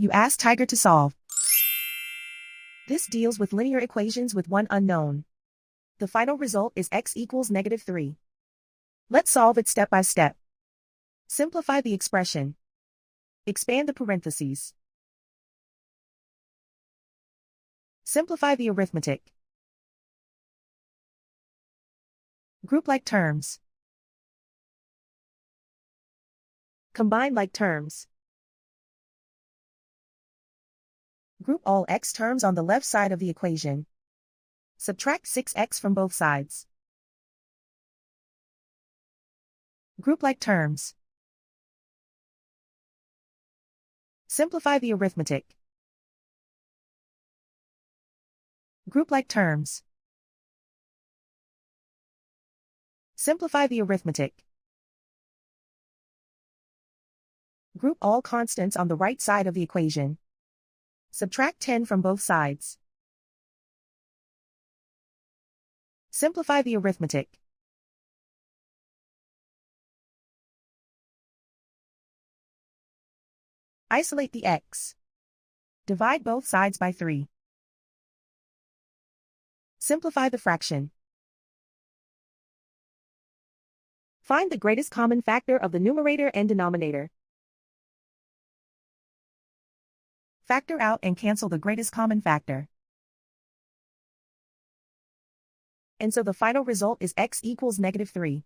You ask Tiger to solve. This deals with linear equations with one unknown. The final result is x equals -3. Let's solve it step by step. Simplify the expression. Expand the parentheses. Simplify the arithmetic. Group like terms. Combine like terms. Group all x terms on the left side of the equation. Subtract 6x from both sides. Group like terms. Simplify the arithmetic. Group like terms. Simplify the arithmetic. Group all constants on the right side of the equation. Subtract 10 from both sides. Simplify the arithmetic. Isolate the x. Divide both sides by 3. Simplify the fraction. Find the greatest common factor of the numerator and denominator. Factor out and cancel the greatest common factor. And so the final result is x equals -3.